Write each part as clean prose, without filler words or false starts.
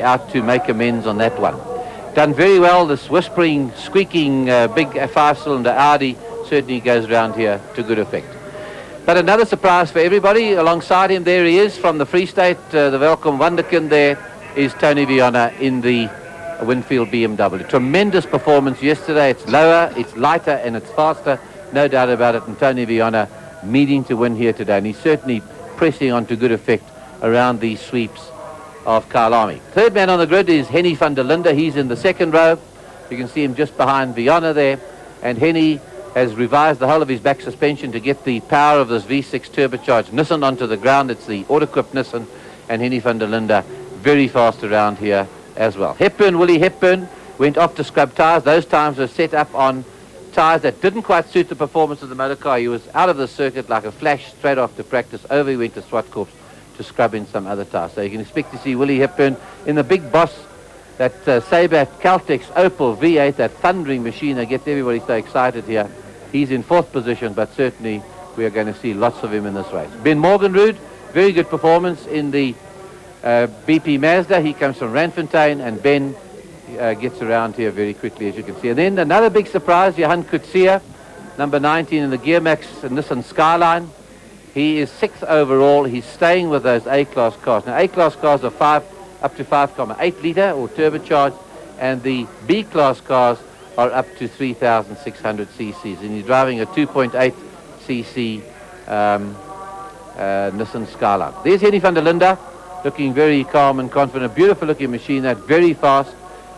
out to make amends on that one. Done very well. This whispering, squeaking big 5-cylinder Audi certainly goes round here to good effect. But another surprise for everybody. Alongside him, there he is from the Free State, the Welcome Wonderkind. There is Tony Viana in the Winfield BMW. Tremendous performance yesterday. It's lower, it's lighter, and it's faster. No doubt about it. And Tony Viana meeting to win here today. And he's certainly pressing on to good effect around these sweeps of Kyalami. Third man on the grid is Henny van der Linde. He's in the second row. You can see him just behind Viana there. And Henny has revised the whole of his back suspension to get the power of this V6 turbocharged Nissan onto the ground. It's the auto-equipped Nissan. And Henny van der Linde very fast around here as well. Willie Hepburn went off to scrub tyres. Those tyres were set up on tyres that didn't quite suit the performance of the motor car. He was out of the circuit like a flash straight off to practice. Over he went to Swartkorps to scrub in some other tyres. So you can expect to see Willie Hepburn in the big boss, that Sabre Caltex Opel V8, that thundering machine that gets everybody so excited here. He's in fourth position, but certainly we are going to see lots of him in this race. Ben Morgenrud, very good performance in the BP Mazda. He comes from Randfontein, and Ben gets around here very quickly, as you can see. And then another big surprise, Johan Kutsia, number 19 in the Gearmax Nissan Skyline. He is 6th overall. He's staying with those A-class cars. Now, A-class cars are up to 5.8 litre or turbocharged, and the B-class cars are up to 3,600 cc's. And he's driving a 2.8 cc Nissan Skyline. There's Henny van der Linde, looking very calm and confident. Beautiful looking machine, that very fast,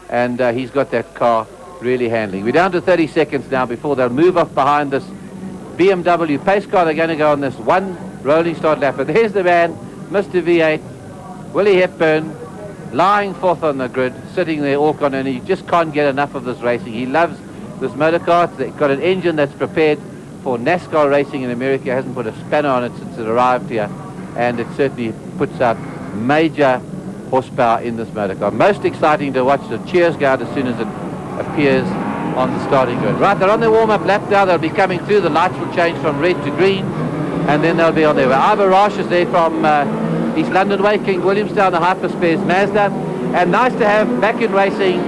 and he's got that car really handling. We're down to 30 seconds now before they'll move off behind this BMW pace car. They're going to go on this one rolling start lap. But there's the man, Mr. V8, Willie Hepburn, lying fourth on the grid, sitting there all gone, and he just can't get enough of this racing. He loves this motor car. It's got an engine that's prepared for NASCAR racing in America. It hasn't put a spanner on it since it arrived here, and it certainly puts out major horsepower in this motor car. Most exciting to watch. The cheers go out as soon as it appears on the starting grid. Right, they're on their warm-up lap now. They'll be coming through. The lights will change from red to green, and then they'll be on their way. Ivor Rash is there from East London way. King Williamstown, the Hyperspace Mazda. And nice to have back in racing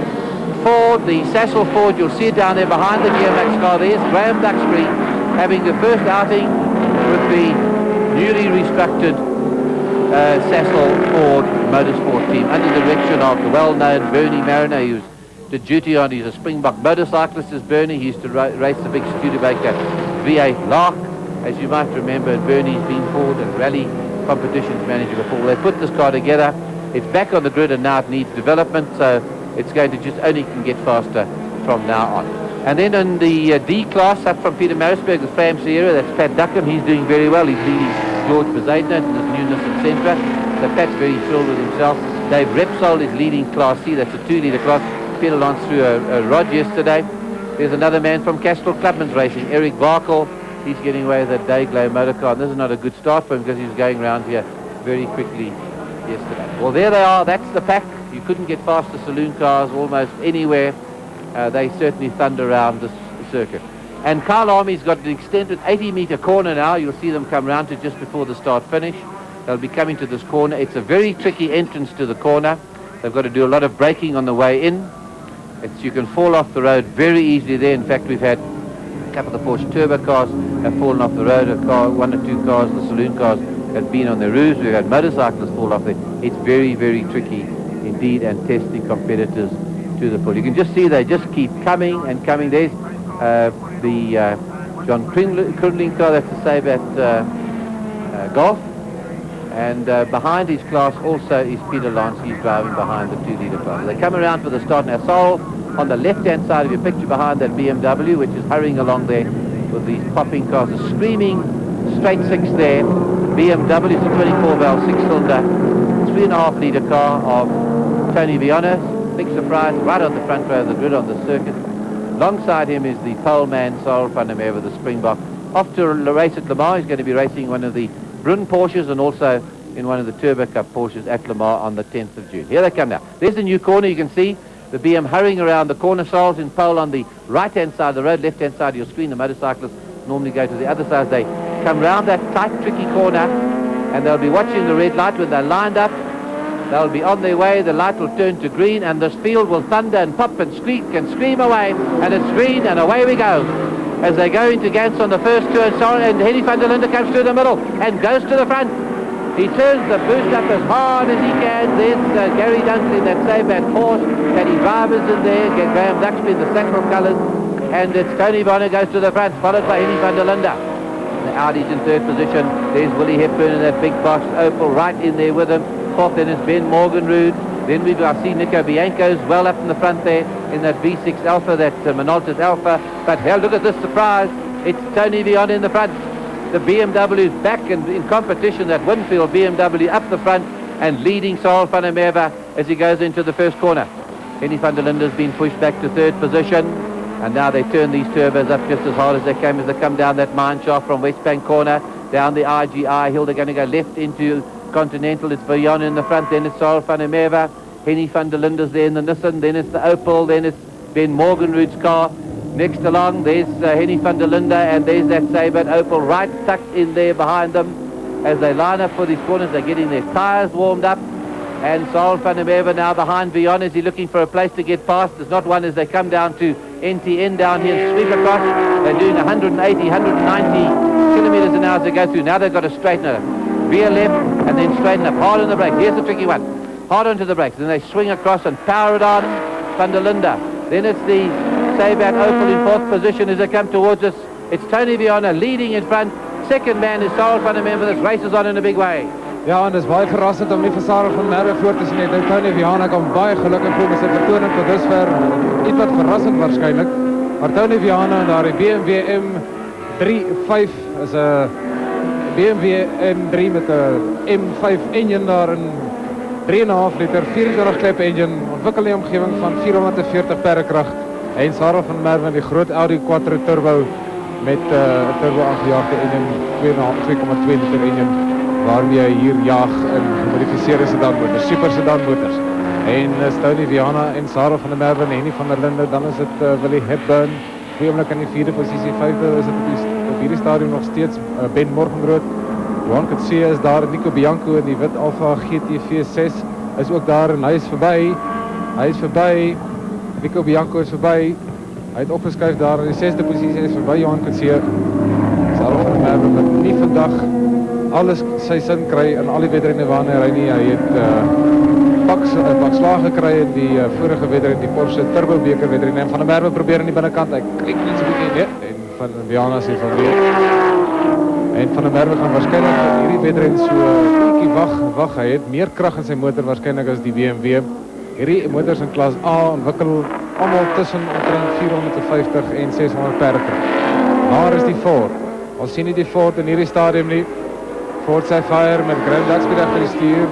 Ford, the Sasol Ford. You'll see it down there behind the Gearmax car. There's Graham Duxbury having the first outing with the newly restructured Sasol Ford Motorsport team under the direction of the well-known Bernie Mariner, who's did duty on. He's a Springbok motorcyclist, is Bernie. He used to race the big Studebaker V8 Lark, as you might remember. Bernie's been Ford and rally competitions manager before. They put this car together. It's back on the grid, and now it needs development, so it's going to just only can get faster from now on. And then in the D class, up from Peter Marisburg, the Fram Sierra, that's Pat Duckham. He's doing very well. He's leading George Bezaidner in this new Nissan Sentra. So Pat's very thrilled with himself. Dave Repsol is leading Class C. That's a 2-litre class. Peter launched through a rod yesterday. There's another man from Castrol Clubman's Racing, Eric Barkel. He's getting away with a Dayglow motor car. And this is not a good start for him because he's going around here very quickly yesterday. Well, there they are. That's the pack. You couldn't get faster saloon cars almost anywhere. They certainly thunder around this circuit. And Kyalami's got an extended 80-metre corner now. You'll see them come round to just before the start-finish. They'll be coming to this corner. It's a very tricky entrance to the corner. They've got to do a lot of braking on the way in. You can fall off the road very easily there. In fact, we've had a couple of Porsche turbo cars have fallen off the road. One or two cars, the saloon cars, have been on their roofs. We've had motorcyclists fall off there. It's very, very tricky indeed, and testing competitors to the full. You can just see they just keep coming and coming. There's the John Krundling car, that's the Sabat Golf. And behind his class also is Peter Lance. He's driving behind the 2-litre class. They come around for the start now. Sol on the left-hand side of your picture behind that BMW, which is hurrying along there with these popping cars. A screaming straight six there. BMW is a 24-valve 6-cylinder, 3.5-litre car of Tony Viana. Big surprise, right on the front row of the grid on the circuit. Alongside him is the pole man, Cyril van der Meer, with the Springbok. Off to a race at Le Mans. He's going to be racing one of the Brun Porsches and also in one of the Turbo Cup Porsches at Le Mans on the 10th of June. Here they come now. There's the new corner. You can see the BM hurrying around the corner. Soles in pole on the right-hand side of the road, left-hand side of your screen. The motorcyclists normally go to the other side. They come round that tight, tricky corner, and they'll be watching the red light when they're lined up. They'll be on their way. The light will turn to green, and this field will thunder and pop and squeak and scream away. And it's green, and away we go. As they go into Gans on the first two, and Henny van der Linde comes through the middle and goes to the front. He turns the boost up as hard as he can. There's Gary Dunkley in that same bad horse. Paddy Drivers in there. Graham Duxby in the sacral colours. And it's Tony Bonner goes to the front, followed by Henny van der Linde. The Audi's in third position. There's Willie Hepburn in that big box. Opal right in there with him. Fourth then is Ben Morganrood. Then we've seen Nico Bianco's well up in the front there in that V6 Alpha, that Minolta's Alpha. But hell, look at this surprise. It's Tony Vion in the front. The BMW is back in competition, that Winfield BMW up the front and leading Saul van der Merwe as he goes into the first corner. Henny van der Linde has been pushed back to third position, and now they turn these turbos up just as hard as they came as they come down that mine shaft from Wesbank corner, down the IGI hill. They're going to go left into Continental. It's Vion in the front, then it's Saul van der Merwe. Henny van der Linde's there in the Nissan, then it's the Opel, then it's Ben Morganrood's car. Next along, there's Henny van der Linde, and there's that Sabre Opel right tucked in there behind them. As they line up for these corners, they're getting their tyres warmed up. And Saul van der Merwe now behind Vion. Is he looking for a place to get past? There's not one as they come down to NTN down here and sweep across. They're doing 180, 190 kilometres an hour as they go through. Now they've got to straighten it up. Veer left and then straighten up. Hard on the brake. Here's the tricky one. Hard onto the brakes. Then they swing across and power it on. Van der Linde. Then it's the Sabat Opel in fourth position as they come towards us. It's Tony Viona leading in front. Second man is Saul van der Merwe. This race is on in a big way. Ja, en het is baie verrassend om nie vir Sarah van Merwe voor te sien. Nou Tony Viana kom baie gelukkig voor met sy vertoning tot dusver. Iets wat verrassend waarskynlik. Maar Tony Viana en daar die BMW M35 is 'n BMW M3 met 'n M5 engine daar in 3,5 liter 24 klep engine, ontwikkel die omgewing van 440 perdekrag. En Sarah van Merwe die groot Audi Quattro Turbo met turbo aangejaagde engine, 2,2 liter engine, waarmee hy hier jaag in gemodifiseerde sedanmotors, super sedanmotors. En Tony Viana en Sarah van Merwe en Henny van der Linde, dan is dit Willie Hepburn, twee oomblik in die vierde posisie, vyfde is dit op hierdie stadium nog steeds Ben Morgenrood. Johan Kutse is daar, Nico Bianco in die wit Alfa GT V6 is ook daar en hy is verby, Nico Bianco is verby, hy het opgeskuif daar in die 6de posisie, hy is verby Johan Kutse. Sarah van Merwe wat nie vandag alles sy sin kry in al die wedrenne waarna hy nie, hy het pak slag gekry in die vorige wedren, die Porsche Turbo beker wedrenne, en Van der Merwe probeer in die binnekant, hy kyk net so bietjie nee, en van Viana sê van nee. En Van der Merwe gaan waarskynlik hierdie wedren so 'n bietjie wag, hy het meer krag in sy motor waarskynlik as die BMW. Hierdie motors in klas A ontwikkel almal tussen omtrent 450 en 600 perdekrag. Daar is die Ford. Ons sien nie die Ford in hierdie stadium nie. Ford Sapphire met Graham Duxby agter die stuur.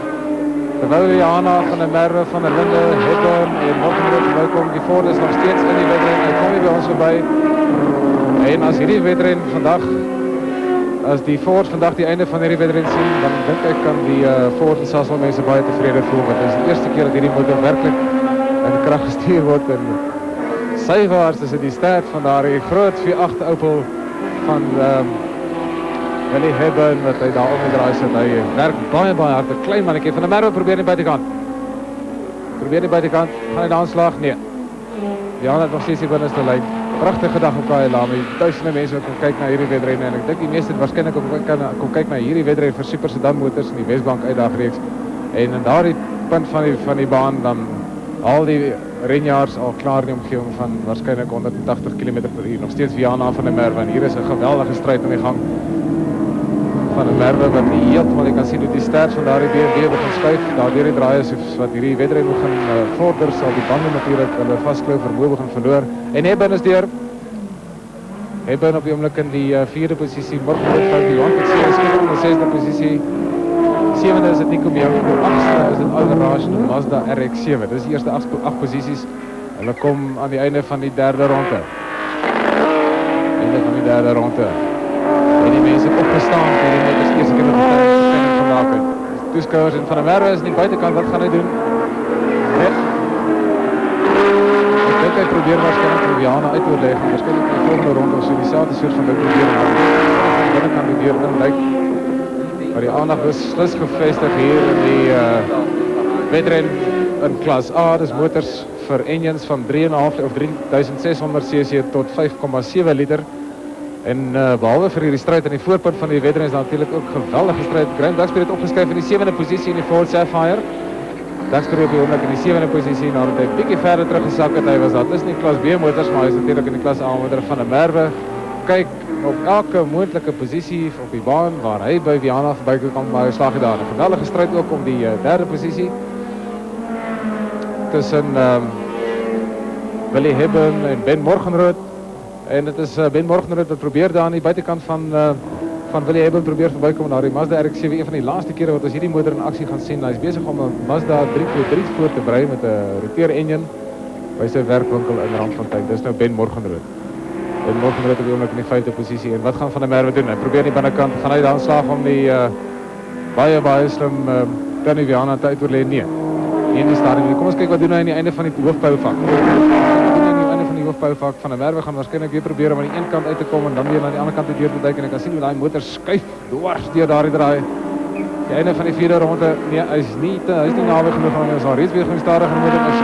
Terwyl Viana van der Merwe, van der Linde, Hepburn en Morgenrood verbykom, die Ford is nog steeds in die wedren, hy kom nie by ons verby. En as hierdie wedren vandag, as die Ford vandag die einde van hierdie wedren sien, dan dink ek kan die Ford en Sasol mense baie tevrede voel, want dit is die eerste keer dat hierdie motor werklik in krag gestuur word, en sywaarts is dit die stert van daardie groot V8 Opel van Willie Hepburn wat hy daar omgedraai sit. Hy werk baie hard, 'n klein mannetjie. Van der Merwe probeer nie buitekant. Gaan hy daar aanslag? Nee. Ja, dit nog steeds die binneste lyn. Pragtige dag op Kyalami. Duisende mense wat kom kyk na hierdie wedrenne, en ek dink die meeste waarskynlik kom kyk na hierdie wedren vir super sedan motors in die Wesbank uitdagreeks. En in daardie punt van die baan dan al die renjaars al klaar in die omgewing van waarskynlik 180 km/h. Nog steeds Viana van der Merwe, en hier is 'n geweldige stryd aan die gang. Van der Merwe wat heeltemal, jy kan sien hoe die stert van daardie BMW begin skuif, daardeur die draaiers wat hierdie wedren begin vorder, sal die bande natuurlik hulle vasklou vermoë begin verloor. En Hepburn is deur. Hepburn op die oomblik in die 4de posisie, Morgenrood van die Johan Kutse is in die 6de posisie. 7de is dit Nico Bianco, 8de is dit Algarage en Mazda RX-7. Dit is die eerste 8 posisies. Hulle kom aan die einde van die derde ronde. En die mense het opgestaan en dit is eerste keer dat die verkenning gemaak het. Toeskouers en Van der Merwe is in die buitekant, wat gaan hy doen? Nee. Ek dink hy probeer waarskynlik vir Viana uitoorleg, en waarskynlik in die volgende ronde of so dieselfde soort van ding probeer, en dan binnenkant die deur in lyk. Maar die aandag is slis gevestig hier in wedren in klas A, dis motors vir engines van 3,5 of 3600 cc tot 5,7 liter. En behalwe vir hierdie stryd aan die voorpunt van die wedren is natuurlik ook geweldige stryd. Graham Duxbury het opgeskryf in die 7de posisie in die Ford Sapphire. Duxbury op die oomblik in die 7de posisie nadat hy bietjie verder teruggesak het. Hy was dat is nie klas B motors, maar hy is natuurlik in die klas A motor van der Merwe. Kyk op elke moontlike posisie op die baan waar hy by Viana verby kan, maar hy slag daar. 'n geweldige stryd ook om die 3de posisie tussen Willie Hibben en Ben Morgenrood. En dit is Ben Morgenrood wat probeer daar aan die buitekant van Willie Hibben probeer verbykom na die Mazda RX-7. Een van die laaste kere wat ons hierdie motor in aksie gaan sien. Hy is besig om 'n Mazda 323 voor te brei met 'n roteer engine by sy werkwinkel in Randfontein. Dis nou Ben Morgenrood. Ben Morgenrood op die oomblik in die 5de posisie. En wat gaan Van der Merwe doen? Hy probeer die binnekant, gaan hy daar aanslaag om die baie slim Tony Viana te uitoorlê? Nee. In die stadium. Kom ons kyk wat doen hy aan die einde van die hoofbouvak. Hoofbouvak van der Merwe gaan waarskynlik weer probeer om aan die een kant uit te kom en dan weer na die ander kant te deur te duik en ek kan sien hoe daai motor skuif dwars deur daardie draai. Die einde van die 4de ronde, nee, hy is nie naby genoeg aan ons al reeds weer stadig motor is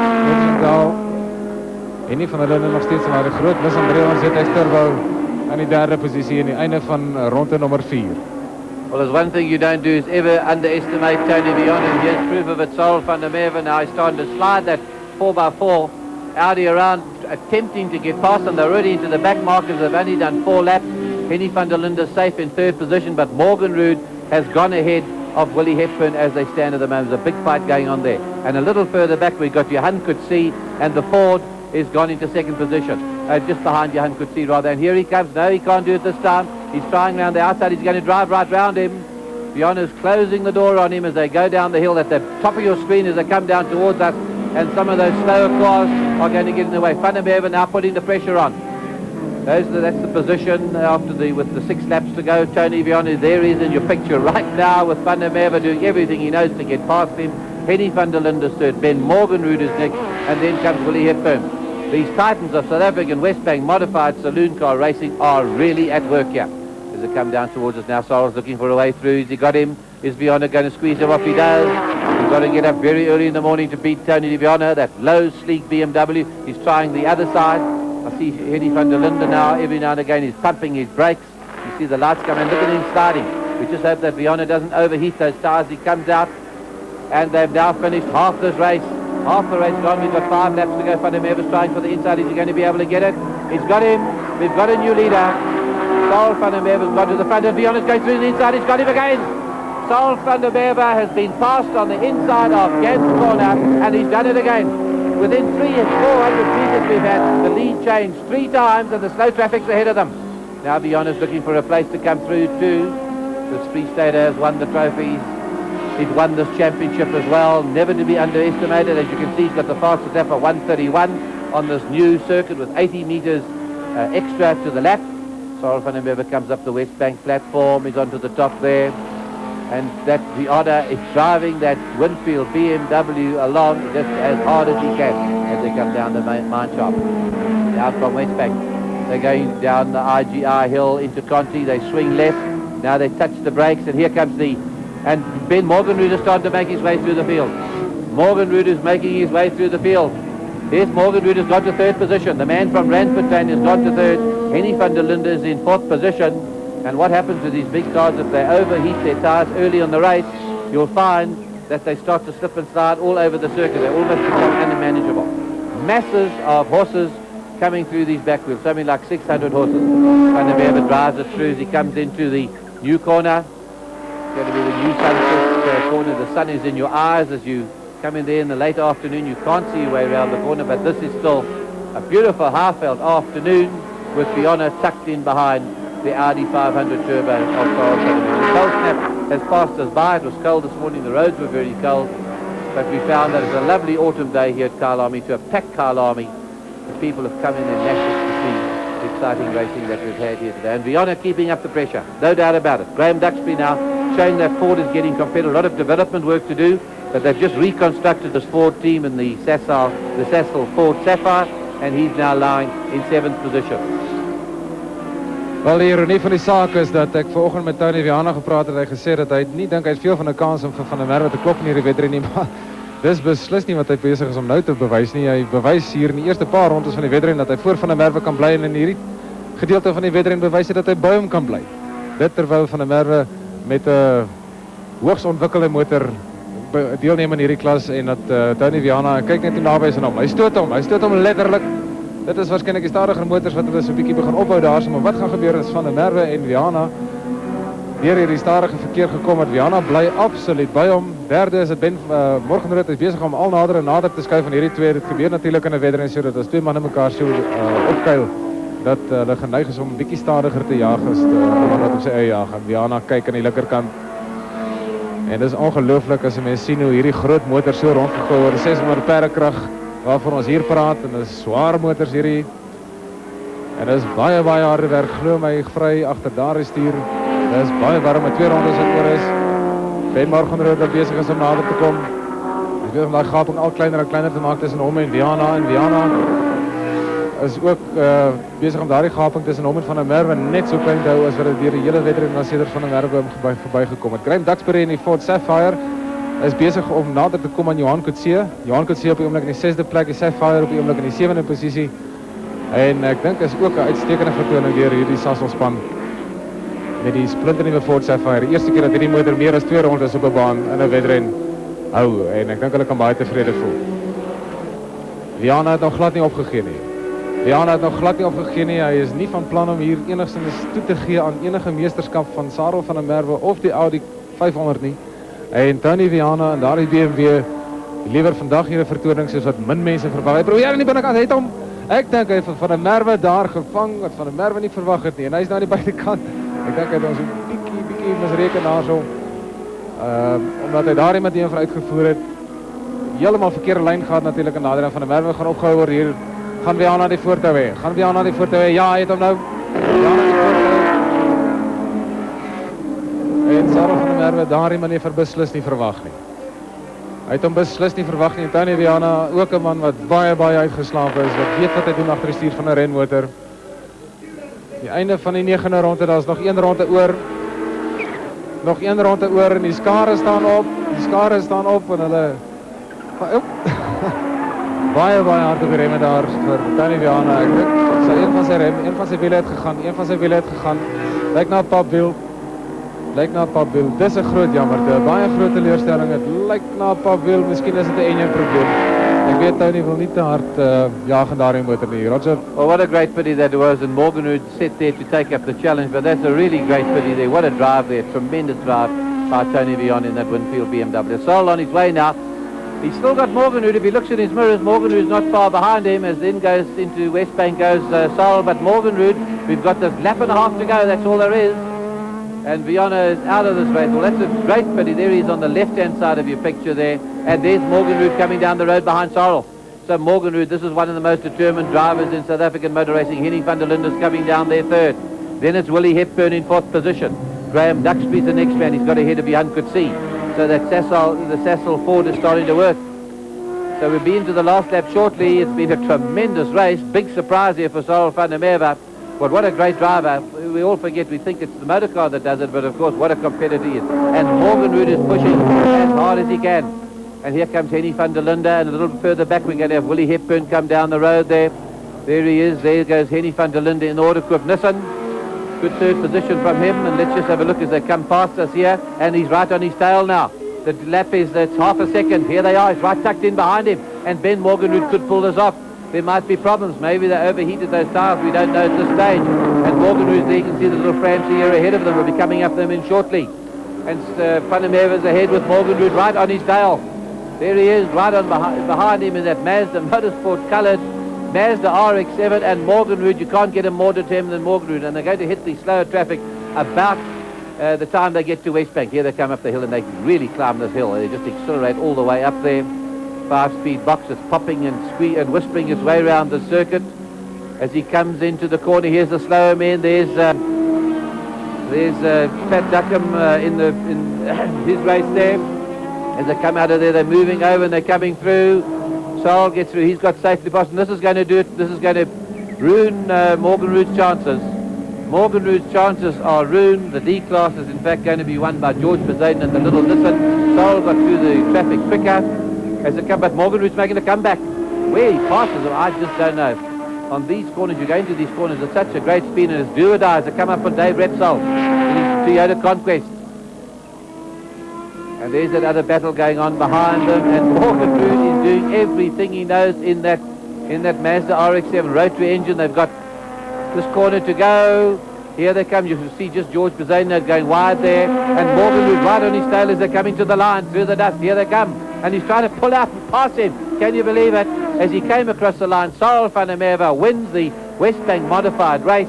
daal. En nie van hulle nog steeds maar 'n groot mis aan 300 turbo aan die 3de posisie in die einde van ronde nommer 4. Well, there's one thing you don't do is ever underestimate Tony Viana, and here's proof of it. Saul van der Merwe now is starting to slide that 4x4 Audi around, attempting to get past them. They're already into the back markers. They've only done 4 laps. Henny van der Linde safe in 3rd position, but Morgan Rood has gone ahead of Willie Hepburn as they stand at the moment. There's a big fight going on there. And a little further back we've got Johan Coetzee, and the Ford is gone into 2nd position. Just behind Johan Coetzee rather. And here he comes. No, he can't do it this time. He's trying around the outside. He's going to drive right round him. Viana's closing the door on him as they go down the hill at the top of your screen as they come down towards us. And some of those slower cars are going to get in the way. Van der Merwe now putting the pressure on. That's the position after with the 6 laps to go. Tony Viana, there he is in your picture right now with Van der Merwe doing everything he knows to get past him. Henny van der Linde third, Ben Morgenrood is next, and then comes Willie Hepburn. These titans of South African Wesbank modified saloon car racing are really at work here. As they come down towards us now, Sarle's looking for a way through. Has he got him? Is Viana going to squeeze him off? He does. He's got to get up very early in the morning to beat Tony Viana, that low, sleek BMW. He's trying the other side. I see Henny van der Linde now, every now and again, he's pumping his brakes. You see the lights come and look at him sliding. We just hope that Viana doesn't overheat those tires. He comes out, and they've now finished half this race. Half the race gone. We've got 5 laps to go. Van der Merwe's trying for the inside. Is he going to be able to get it? He's got him. We've got a new leader. Saul van der Merwe's gone to the front, and Viana's going through the inside. He's got him again. Saul van der Merwe has been passed on the inside of Gans corner, and he's done it again. Within 400 meters we've had the lead change 3 times, and the slow traffic's ahead of them. Now Viana's looking for a place to come through too. The Free Stater has won the trophies. He's won this championship as well, never to be underestimated. As you can see, he's got the fastest lap of 1:31 on this new circuit with 80 meters extra to the lap. Saul van der Merwe comes up the Wesbank platform. He's onto the top there. And that Viana is driving that Winfield BMW along just as hard as he can as they come down the mine shaft. Now from Wesbank, they're going down the IGI hill into Conti. They swing left. Now they touch the brakes, and here comes and Ben Morgenrood is starting to make his way through the field. Morgenrood is making his way through the field. Here's Morgenrood has got to 3rd position. The man from Randfontein has got to 3rd. Henny van der Linde is in 4th position. And what happens with these big cars, if they overheat their tires early on the race, you'll find that they start to slip and slide all over the circuit. They almost become unmanageable. Masses of horses coming through these back wheels, something like 600 horses. Van der Merwe drives it through as he comes into the new corner. It's going to be the new sunset corner. The sun is in your eyes as you come in there in the late afternoon. You can't see your way around the corner, but this is still a beautiful Highveld afternoon with Viana tucked in behind the Audi 500 Turbo of Saul van der Merwe. The cold snap has passed us by. It was cold this morning. The roads were very cold, but we found that it's a lovely autumn day here at Kyalami, to a packed Kyalami. The people have come in and mashed to see the exciting racing that we've had here today. And Viana keeping up the pressure, no doubt about it. Graham Duxbury now showing that Ford is getting competitive. A lot of development work to do, but they've just reconstructed this Ford team in the Sasol Ford Sapphire, and he's now lying in 7th position. Wel, die ironie van die saak is dat ek vanoggend met Tony Viana gepraat het. Hy gesê dat hy nie dink hy het veel van 'n kans om vir Van der Merwe te klop in hierdie wedren nie, maar dis beslis nie wat hy besig is om nou te bewys nie. Hy bewys hier in die eerste paar rondes van die wedren dat hy voor Van der Merwe kan bly en in hierdie gedeelte van die wedren bewys hy dat hy by hom kan bly. Dit terwyl Van der Merwe met 'n hoogs ontwikkelde motor deelneem in hierdie klas en dat Tony Viana kyk net hoe naby is aan hom. Hy stoot hom letterlik. Dit is waarskynlik die stadiger motors wat hulle so 'n bietjie begin ophou daar, maar wat gaan gebeur is Van der Merwe en Viana deur hierdie stadige verkeer gekom het. Viana bly absoluut by hom. Derde is dit Ben Morgenrood is besig om al nader en nader te skuif van hierdie twee. Dit gebeur natuurlik in 'n wedren so dat as twee manne mekaar so opkuil dat hulle geneig is om 'n bietjie stadiger te jaag as wat op sy eie jag. En Viana kyk aan die linkerkant. En dis ongelooflik as jy mens sien hoe hierdie groot motor so rondgegooi word. 600 perdekrag waarvan ons hier praat en dis swaar motors hierdie. En dis baie harde werk, glo my, vry agter daardie stuur. Dis baie warm met 2 rondes wat oor is. Ben Morgenrood wat besig is om nader te kom. Hy besig om daai gaping al kleiner en kleiner te maak tussen hom en Viana. En Viana is ook besig om daardie gaping tussen hom en Van der Merwe net so klein te hou as wat dit deur die hele wedren na sedert Van der Merwe verbygekom het. Graham Duxbury in die Ford Sapphire is besig om nader te kom aan Johan Coetzee. Johan Coetzee op die oomblik in die 6de plek, die Sapphire op die oomblik in die 7de posisie. En ek dink is ook 'n uitstekende vertoning deur hierdie Sasol span met die splinternuwe Ford Sapphire. Die eerste keer dat hierdie motor meer as 2 rondes op 'n baan in 'n wedren hou en ek dink hulle kan baie tevrede voel. Viana het nog glad nie opgegee nie. Hy is nie van plan om hier enigstens toe te gee aan enige meesterskap van Sarel van der Merwe of die Audi 500 nie. En Tony Viana en daardie BMW liewer vandag hier 'n vertoning soos wat min mense verwag. Hy probeer aan die binnekant, hy het hom. Ek dink hy het Van der Merwe daar gevang wat Van der Merwe nie verwag het nie. En hy's nou aan die buitekant. Ek dink hy het ons 'n bietjie misreken daarso. Omdat hy daar iemand een vir uitgevoer het. Heeltemal verkeerde lyn gehad natuurlik en nader aan Van der Merwe gaan opgehou word hier. Gaan Viana die voortou hê. Ja, hy het hom nou. Viana die voortou. En Sarel van der Merwe daardie manoeuvre beslis nie verwag nie. Hy het hom beslis nie verwag nie. En Tony Viana, ook 'n man wat baie uitgeslaap is, wat weet wat hy doen agter die stuur van 'n renmotor. Die einde van die 9de ronde, daar's nog 1 ronde oor. En die skare staan op en hulle baie hard op die remme daar vir Tony Viana. Ek dink een van sy wiele het gegaan. Lyk na 'n papwiel. Dis 'n groot jammerte, baie groot teleurstelling. Dit lyk na 'n papwiel, miskien is dit 'n enjin probleem. Ek weet Tony wil nie te hard jaag in daardie motor nie. Roger. Well, what a great pity that was, and Morgenrood set there to take up the challenge, but that's a really great pity there. What a drive there, tremendous drive by Tony Viana in that Winfield BMW. Sarel on his way now. He's still got Morgenrood. If he looks at his mirrors, Morgenrood's not far behind him, as then goes into Wesbank goes Sarel, but Morgenrood, we've got this lap and a half to go, that's all there is. And Viana is out of this race. Well, that's a great pity. There he is on the left-hand side of your picture there. And there's Morgenrood coming down the road behind Sarel. So Morgenrood, this is one of the most determined drivers in South African motor racing. Henny van der Linden's coming down there third. Then it's Willie Hepburn in 4th position. Graham Duxbury's the next man. He's got ahead of Johan Coetzee. So that the Sasol Ford is starting to work. So we'll be into the last lap shortly. It's been a tremendous race. Big surprise here for Sarel van der Merwe. But what a great driver. We all forget, we think it's the motor car that does it, but of course what a competitor he is. And Morgenrood is pushing as hard as he can. And here comes Henny van der Linde, and a little bit further back we're going to have Willie Hepburn come down the road there. There he is, there goes Henny van der Linde in the order group. Nissan, good third position from him, and let's just have a look as they come past us here, and he's right on his tail now. The lap is, it's half a second, here they are, he's right tucked in behind him, and Ben Morgenrood could pull this off. There might be problems. Maybe they overheated those tires. We don't know at this stage. And Morgenrood, there you can see the little Francie here ahead of them. Will be coming up them in shortly. And Van der Merwe is ahead with Morgenrood right on his tail. There he is, right on behind him in that Mazda Motorsport coloured Mazda RX-7. And Morgenrood, you can't get him more determined than Morgenrood. And they're going to hit the slower traffic about the time they get to Wesbank. Here they come up the hill and they really climb this hill. They just accelerate all the way up there. 5-speed box is popping and whispering its way around the circuit as he comes into the corner. Here's the slower man. There's Pat Duckham in his race there. As they come out of there, they're moving over and they're coming through. Sarel gets through. He's got safety post, and this is going to do it. This is going to ruin Morgenrood's chances. Morgenrood's chances are ruined. The D class is in fact going to be won by George Bezaden and the little Nissan. Sarel got through the traffic quicker. as a comeback. Morgan Root's making a comeback. Where he passes him, I just don't know. On these corners, you go into these corners at such a great speed, and it's do or die as a come up for Dave Repsol in his Toyota Conquest. And there's that other battle going on behind them, and Morgan Root is doing everything he knows in that Mazda RX-7 rotary engine. They've got this corner to go. Here they come. You can see just George Bezana going wide there, and Morgan Root right on his tail as they're coming to the line through the dust. Here they come, and he's trying to pull out and pass him. Can you believe it? As he came across the line, Cyril van der Merwe wins the Wesbank modified race,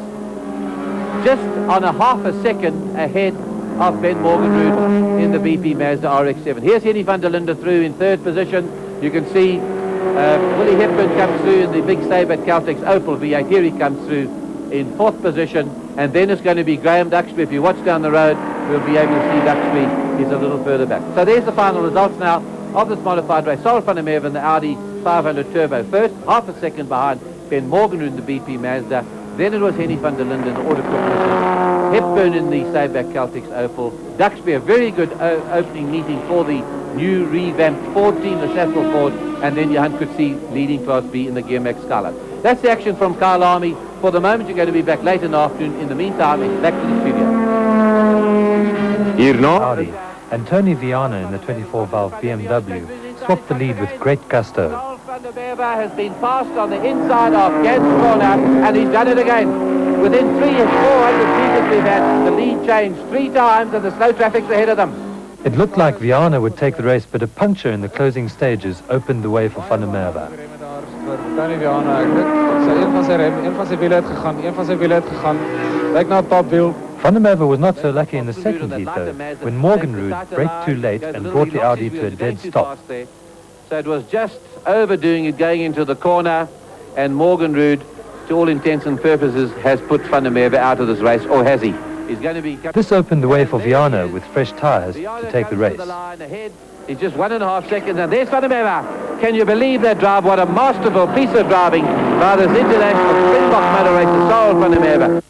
just on a half a second ahead of Ben Morgan Root in the BP Mazda RX-7. Here's Henny van der Linde through in third position. You can see Willie Hepburn comes through in the big save at Caltex Opel V8. Here he comes through in fourth position, and then it's going to be Graham Duxbury. If you watch down the road, we'll be able to see Duxbury is a little further back. So there's the final results now of this modified race. Cyril van der Merwe in the Audi 500 Turbo first, half a second behind Ben Morgan in the BP Mazda. Then it was Henny van der Linde in the Auto Corporation, Hepburn in the Sabac Caltex Opel, Duxbury, a very good opening meeting for the new revamped Ford team, the Saffel Ford, and then Johan could see leading Class B in the Gearmax Skyline. That's the action from Kyalami. For the moment, you're going to be back late in the afternoon. In the meantime, it's back to the studio. Audi and Tony Viana in the 24-valve BMW swapped the lead with great gusto. Van der Merwe has been passed on the inside of Gans corner, and he's done it again. Within 400 meters we've had the lead changed 3 times, and the slow traffic's ahead of them. It looked like Viana would take the race, but a puncture in the closing stages opened the way for Van der Merwe. Tony Viana, een van zijn wielen het gegaan. Kijk naar het topwiel. Van der Merwe was not so lucky in the second heat though, when Morgan Root braked too late and brought the Audi to a dead stop. So it was just overdoing it going into the corner, and Morgan Root, to all intents and purposes, has put Van der Merwe out of this race, or has he? He's going to be... This opened the way for Viana with fresh tyres to take the race. It's just 1.5 seconds, and there's Van der Merwe. Can you believe that drive? What a masterful piece of driving by this international Springbok motor racer, Cyril van der Merwe.